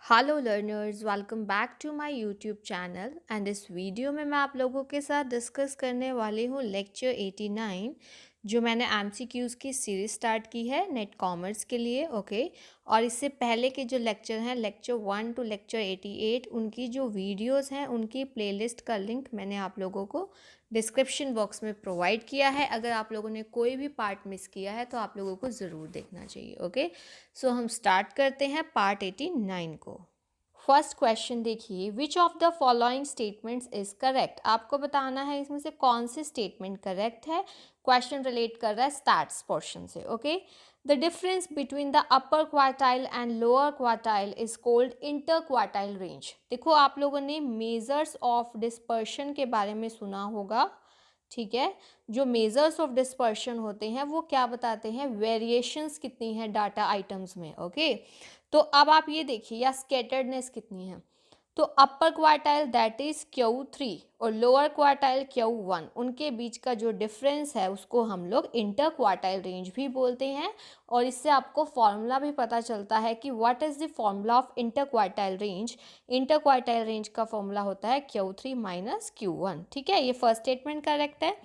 Hello learners, welcome back to my YouTube channel and इस वीडियो में मैं आप लोगों के साथ डिस्कस करने वाली हूँ लेक्चर 89 जो मैंने एमसीक्यूज़ की सीरीज स्टार्ट की है नेट कॉमर्स के लिए। ओके। और इससे पहले के जो लेक्चर हैं लेक्चर 1 टू लेक्चर 88 उनकी जो वीडियोस हैं उनकी प्लेलिस्ट का लिंक मैंने आप लोगों को डिस्क्रिप्शन बॉक्स में प्रोवाइड किया है। अगर आप लोगों ने कोई भी पार्ट मिस किया है तो आप लोगों को ज़रूर देखना चाहिए। ओके। सो हम स्टार्ट करते हैं पार्ट 89 को। फर्स्ट क्वेश्चन देखिए, which of the following statements is correct. आपको बताना है इसमें से कौन सी स्टेटमेंट करेक्ट है। क्वेश्चन रिलेट कर रहा है स्टैट्स पोर्शन से। Okay. The difference between the upper quartile and lower quartile is called inter quartile range. देखो, आप लोगों ने मेजर्स ऑफ डिस्पर्शन के बारे में सुना होगा। ठीक है। जो मेजर्स ऑफ डिस्पर्शन होते हैं वो क्या बताते हैं, वेरिएशंस कितनी है डाटा आइटम्स में। ओके। तो अब आप ये देखिए, या स्कैटर्डनेस कितनी है। तो अपर क्वार्टाइल दैट इज Q3 और लोअर क्वार्टाइल Q1, उनके बीच का जो डिफरेंस है उसको हम लोग इंटर क्वार्टाइल रेंज भी बोलते हैं। और इससे आपको फॉर्मूला भी पता चलता है कि what is the formula of inter quartile range. Inter quartile range का फॉर्मूला होता है Q3 माइनस Q1। ठीक है, ये फर्स्ट स्टेटमेंट करेक्ट है।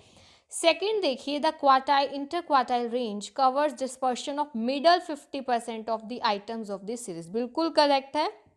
सेकेंड देखिए, the quartile inter quartile range covers dispersion of middle 50% of the items of this series. बिल्कुल correct है,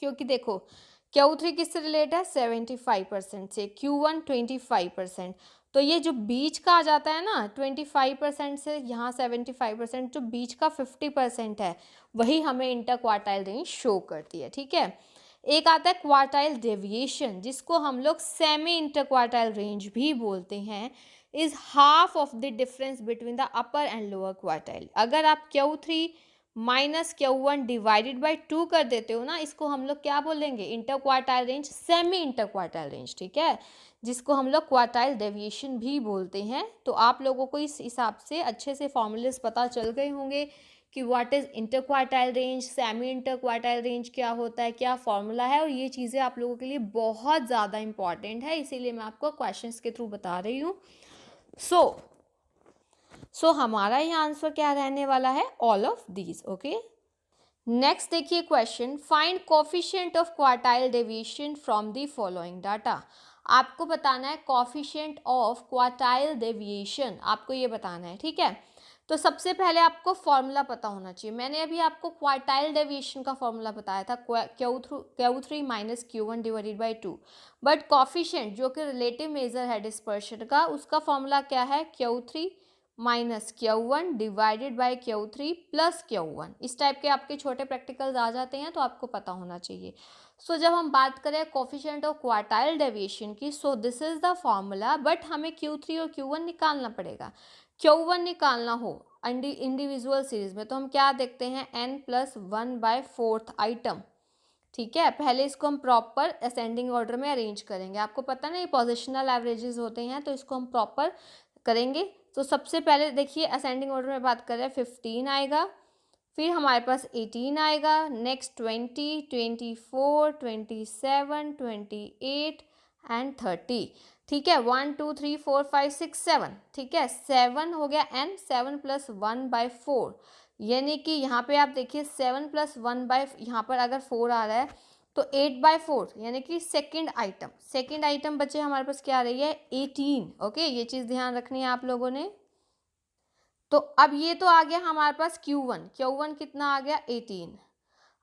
क्योंकि देखो Q3 किससे रिलेट है, 75% से, Q1 25%। तो ये जो बीच का आ जाता है ना 25% से यहाँ 75%, जो बीच का 50% है वही हमें इंटर क्वार्टाइल रेंज शो करती है। ठीक है। एक आता है क्वार्टाइल डेविएशन, जिसको हम लोग सेमी इंटर क्वार्टाइल रेंज भी बोलते हैं, is half of the difference between the upper and lower quartile. अगर आप Q3 minus Q1 divided by 2 कर देते हो ना, इसको हम लोग क्या बोलेंगे, inter quartile range, semi inter quartile range. ठीक है, जिसको हम लोग क्वार्टाइल डेविएशन भी बोलते हैं। तो आप लोगों को इस हिसाब से अच्छे से फॉर्मूलेस पता चल गए होंगे कि what is inter quartile range, semi inter quartile range क्या होता है, क्या फॉर्मूला है। और ये चीज़ें आप लोगों के लिए बहुत ज़्यादा इंपॉर्टेंट है, इसीलिए मैं आपको क्वेश्चंस के थ्रू बता रही हूँ। सो हमारा यहाँ आंसर क्या रहने वाला है, all of these. Okay. Next देखिए question, find coefficient of quartile deviation from the following data. आपको बताना है कोफिशिएंट ऑफ क्वार्टाइल डेविएशन, आपको ये बताना है। ठीक है। तो सबसे पहले आपको फॉर्मूला पता होना चाहिए। मैंने अभी आपको क्वार्टाइल डेविएशन का फॉर्मूला बताया था, Q3 minus Q1 divided by 2। But coefficient जो कि रिलेटिव मेजर है डिस्पर्शन का, उसका फॉर्मूला क्या है, Q3 minus Q1 divided by Q3 plus Q1। इस टाइप के आपके छोटे प्रैक्टिकल्स आ जाते हैं तो आपको पता होना चाहिए। सो जब हम बात करें कोफिशिएंट ऑफ क्वार्टाइल डेविएशन की, so this is the formula, but हमें Q3 और Q1 निकालना पड़ेगा। Q1 निकालना हो इंडिविजुअल सीरीज में तो हम क्या देखते हैं, n+1/4 आइटम। ठीक है, पहले इसको हम प्रॉपर असेंडिंग ऑर्डर में अरेंज करेंगे। आपको पता ना ये पोजिशनल एवरेजेस होते हैं, तो इसको हम प्रॉपर करेंगे। तो सबसे पहले देखिए असेंडिंग ऑर्डर में बात करें, 15 आएगा, फिर हमारे पास 18 आएगा, नेक्स्ट 20, 24, 27, 28 एंड 30। ठीक है, 1 2 3 4 5 6 7। ठीक है, 7 हो गया n, 7+1/4, यानी कि यहाँ पे आप देखिए 7+1 बाई, यहाँ पर अगर 4 आ रहा है तो 8/4, यानी कि सेकेंड आइटम बचे हमारे पास क्या आ रही है, 18। ओके, ये चीज़ ध्यान रखनी है आप लोगों ने। तो अब ये तो आ गया हमारे पास Q1 कितना आ गया, 18।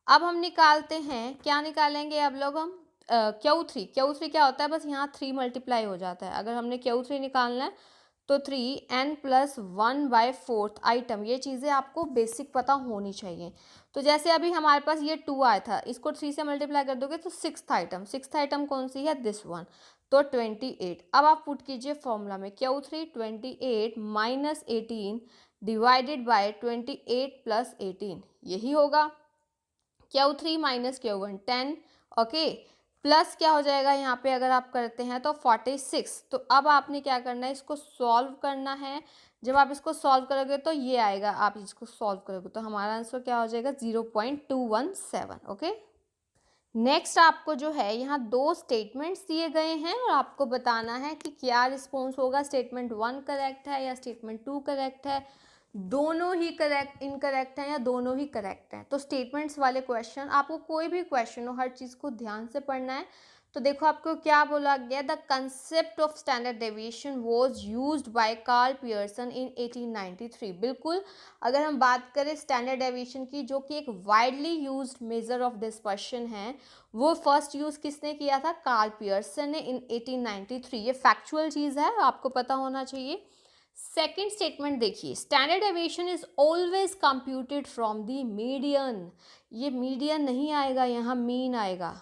अब हम निकालते हैं, क्या निकालेंगे अब लोग हम, Q3 क्या होता है, बस यहाँ 3 मल्टीप्लाई हो जाता है। अगर हमने Q3 निकालना है तो 3n+1/4 आइटम, ये चीज़ें आपको बेसिक पता होनी चाहिए। तो जैसे अभी हमारे पास ये 2 आया था, इसको 3 से मल्टीप्लाई कर दोगे तो सिक्स्थ आइटम कौन सी है, दिस वन, तो 28। अब आप पुट कीजिए फॉर्मूला में, Q3 28 minus 18 divided by 28 plus 18, यही होगा। Q3 minus Q1 10। Okay, plus क्या हो जाएगा यहाँ पे अगर आप करते हैं तो 46। तो अब आपने क्या करना है, इसको सॉल्व करना है। जब आप इसको सॉल्व करोगे तो ये आएगा, आप इसको सॉल्व करोगे तो हमारा आंसर क्या हो जाएगा, 0.217। ओके। नेक्स्ट आपको जो है यहाँ 2 स्टेटमेंट्स दिए गए हैं और आपको बताना है कि क्या रिस्पॉन्स होगा, स्टेटमेंट 1 करेक्ट है या स्टेटमेंट 2 करेक्ट है। दोनों ही करेक्ट इनकरेक्ट हैं या दोनों ही करेक्ट हैं। तो स्टेटमेंट्स वाले क्वेश्चन, आपको कोई भी क्वेश्चन हो हर चीज़ को ध्यान से पढ़ना है। तो देखो आपको क्या बोला गया, the concept of standard deviation was used by Karl Pearson in 1893। बिल्कुल, अगर हम बात करें स्टैंडर्ड डेविएशन की, जो कि एक widely used measure of dispersion है, वो फर्स्ट यूज किसने किया था? कार्ल पियर्सन ने इन 1893। ये फैक्चुअल चीज़ है, आपको पता होना चाहिए। सेकेंड स्टेटमेंट देखिए, standard deviation is always computed from the median. ये मीडियन नहीं आएगा, यहाँ मीन आएगा।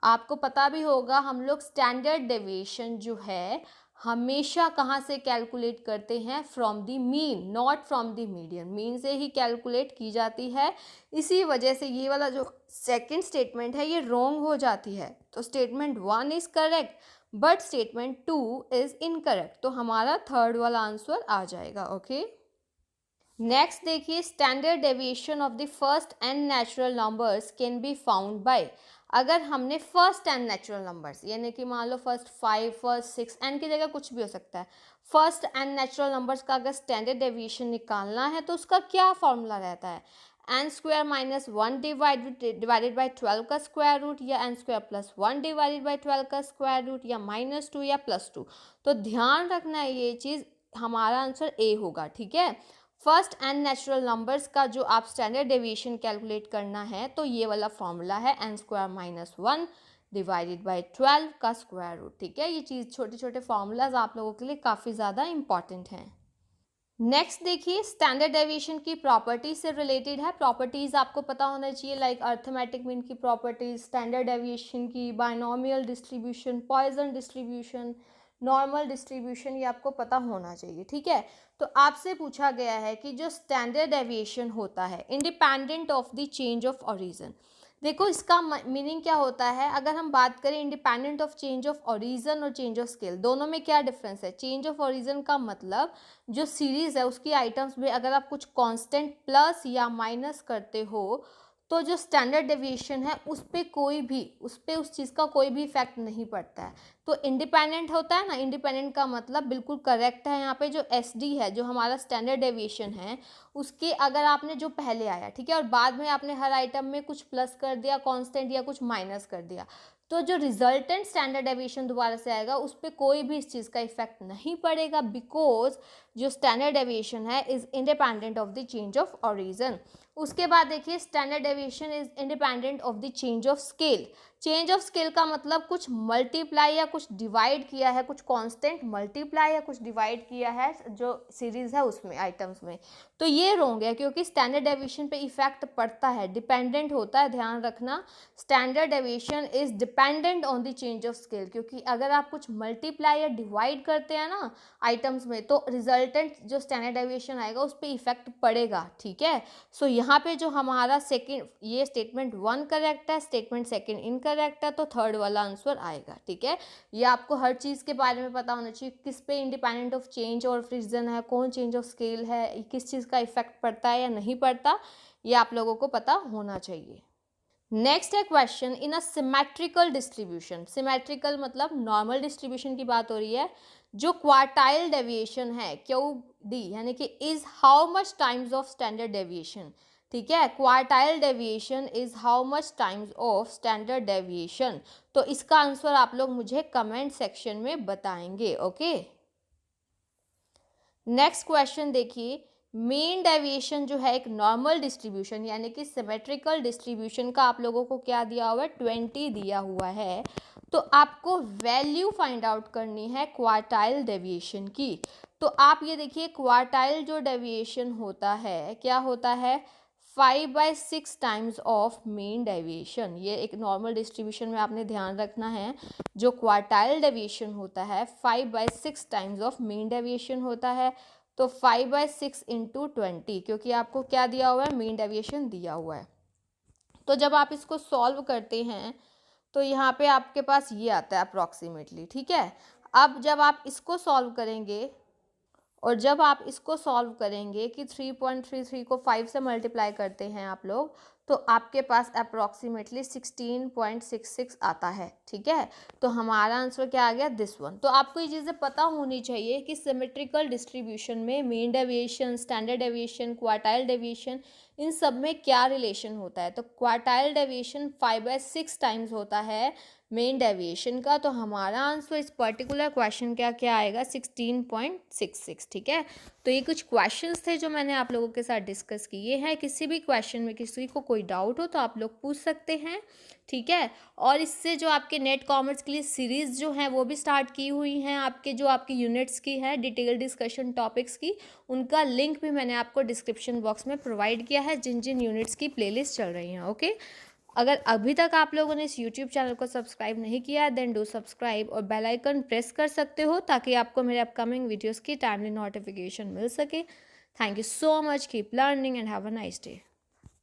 आपको पता भी होगा, हम लोग स्टैंडर्ड डेविएशन जो है हमेशा कहाँ से कैलकुलेट करते हैं? From the mean, not from the median. Mean से ही कैलकुलेट की जाती है। इसी वजह से ये वाला जो सेकेंड स्टेटमेंट है ये रॉन्ग हो जाती है। तो statement 1 is correct but statement 2 is incorrect. तो हमारा थर्ड वाला आंसर आ जाएगा। ओके, नेक्स्ट देखिए, standard deviation of the first n natural numbers can be found by. अगर हमने फर्स्ट एन नेचुरल नंबर्स, यानी कि मान लो फर्स्ट 5, फर्स्ट 6, एन की जगह कुछ भी हो सकता है, फर्स्ट एन नेचुरल नंबर्स का अगर स्टैंडर्ड डेविएशन निकालना है तो उसका क्या फॉर्मूला रहता है? N square minus 1 divided by 12 का स्क्वायर रूट, या n square plus 1 divided by 12 का स्क्वायर रूट, या -2 या +2। तो ध्यान रखना है ये चीज़, हमारा आंसर ए होगा। ठीक है, फर्स्ट एन नेचुरल नंबर्स का जो आप स्टैंडर्ड डेविएशन कैलकुलेट करना है तो ये वाला फॉर्मूला है n square minus 1 divided by 12 का स्क्वायर रूट। ठीक है, ये चीज़ छोटे छोटे फॉर्मूलाज आप लोगों के लिए काफ़ी ज़्यादा इंपॉर्टेंट हैं। नेक्स्ट देखिए, स्टैंडर्ड डेविएशन की प्रॉपर्टीज से रिलेटेड है। प्रॉपर्टीज आपको पता होना चाहिए, लाइक अर्थमेटिक मीन की प्रॉपर्टीज, स्टैंडर्ड डेविएशन की, binomial distribution, Poisson distribution, normal distribution, ये आपको पता होना चाहिए। ठीक है, तो आपसे पूछा गया है कि जो स्टैंडर्ड डेविएशन होता है independent of the change of origin. देखो इसका मीनिंग क्या होता है, अगर हम बात करें independent of change of origin और चेंज ऑफ स्केल, दोनों में क्या डिफरेंस है? चेंज ऑफ ओरिजिन का मतलब जो सीरीज़ है उसकी आइटम्स में अगर आप कुछ कांस्टेंट प्लस या माइनस करते हो तो जो स्टैंडर्ड डेविएशन है उस पे उस चीज़ का कोई भी इफेक्ट नहीं पड़ता है। तो इंडिपेंडेंट होता है ना, इंडिपेंडेंट का मतलब बिल्कुल करेक्ट है। यहाँ पे जो एस डी है, जो हमारा स्टैंडर्ड डेविएशन है, उसके अगर आपने जो पहले आया, ठीक है, और बाद में आपने हर आइटम में कुछ प्लस कर दिया कांस्टेंट या कुछ माइनस कर दिया, तो जो रिजल्टेंट स्टैंडर्ड डेविएशन दोबारा से आएगा उस पर कोई भी इस चीज़ का इफेक्ट नहीं पड़ेगा, बिकॉज जो स्टैंडर्ड डेविएशन है is independent of the change of origin. उसके बाद देखिए, standard deviation is independent of the change of scale. Change of scale का मतलब कुछ मल्टीप्लाई या कुछ डिवाइड किया है, कुछ कांस्टेंट मल्टीप्लाई या कुछ डिवाइड किया है जो सीरीज है उसमें, आइटम्स में। तो ये रॉन्ग है क्योंकि स्टैंडर्ड डेविएशन पे इफेक्ट पड़ता है, डिपेंडेंट होता है। ध्यान रखना, standard deviation is dependent on the change of scale, क्योंकि अगर आप कुछ मल्टीप्लाई या डिवाइड करते हैं ना आइटम्स में तो रिजल्टेंट जो स्टैंडर्ड डेविएशन आएगा उस पर इफेक्ट पड़ेगा। ठीक है, सो यहाँ पे जो हमारा सेकेंड, ये स्टेटमेंट 1 करेक्ट है, स्टेटमेंट सेकेंड इनकरेक्ट है, तो थर्ड वाला आंसर आएगा। ठीक है, ये आपको हर चीज़ के बारे में पता होना चाहिए, किस पे इंडिपेंडेंट ऑफ चेंज और रीजन है, कौन चेंज ऑफ स्केल है, किस चीज़ का इफेक्ट पड़ता है या नहीं पड़ता, ये आप लोगों को पता होना चाहिए। नेक्स्ट है question, in a symmetrical distribution. Symmetrical मतलब नॉर्मल डिस्ट्रीब्यूशन की बात हो रही है। जो क्वार्टाइल डेविएशन है क्यू डी, यानी कि is how much times of standard deviation. ठीक है, quartile deviation is how much times of standard deviation. तो इसका आंसर आप लोग मुझे कमेंट सेक्शन में बताएंगे। ओके, नेक्स्ट क्वेश्चन देखिए, मीन डेविएशन जो है एक नॉर्मल डिस्ट्रीब्यूशन यानी कि सिमेट्रिकल डिस्ट्रीब्यूशन का आप लोगों को क्या दिया हुआ है? 20 दिया हुआ है। तो आपको वैल्यू फाइंड आउट करनी है क्वार्टाइल डेविएशन की। तो आप ये देखिए, क्वार्टाइल जो डेविएशन होता है क्या होता है? 5/6 टाइम्स ऑफ मीन डेविएशन। ये एक नॉर्मल डिस्ट्रीब्यूशन में आपने ध्यान रखना है, जो क्वार्टाइल डेविएशन होता है 5/6 टाइम्स ऑफ मीन डेविएशन होता है। तो 5/6 इंटू 20, क्योंकि आपको क्या दिया हुआ है? मीन डेविएशन दिया हुआ है। तो जब आप इसको सॉल्व करते हैं तो यहाँ पे आपके पास ये आता है अप्रॉक्सीमेटली। ठीक है, अब जब आप इसको सॉल्व करेंगे और जब आप इसको सॉल्व करेंगे कि 3.33 को 5 से मल्टीप्लाई करते हैं आप लोग, तो आपके पास अप्रॉक्सीमेटली 16.66 आता है, ठीक है। तो हमारा आंसर क्या आ गया, दिस वन। तो आपको ये चीज़ें पता होनी चाहिए कि सिमेट्रिकल डिस्ट्रीब्यूशन में mean deviation, standard deviation, quartile deviation, इन सब में क्या रिलेशन होता है। तो क्वार्टाइल डेविएशन 5/6 टाइम्स होता है मेन डेविएशन का। तो हमारा आंसर इस पर्टिकुलर क्वेश्चन का क्या आएगा, 16.66, ठीक है। तो ये कुछ क्वेश्चंस थे जो मैंने आप लोगों के साथ डिस्कस किए हैं। किसी भी क्वेश्चन में किसी को कोई डाउट हो तो आप लोग पूछ सकते हैं, ठीक है। और इससे जो आपके नेट कॉमर्स के लिए सीरीज़ जो हैं वो भी स्टार्ट की हुई हैं, आपके जो आपकी यूनिट्स की है डिटेल डिस्कशन टॉपिक्स की, उनका लिंक भी मैंने आपको डिस्क्रिप्शन बॉक्स में प्रोवाइड किया है, जिन जिन यूनिट्स की प्लेलिस्ट चल रही हैं, ओके। अगर अभी तक आप लोगों ने इस यूट्यूब चैनल को सब्सक्राइब नहीं किया देन डू सब्सक्राइब और बेल आइकन प्रेस कर सकते हो ताकि आपको मेरे अपकमिंग वीडियोस की टाइमली नोटिफिकेशन मिल सके। Thank you so much, keep learning and have a nice day.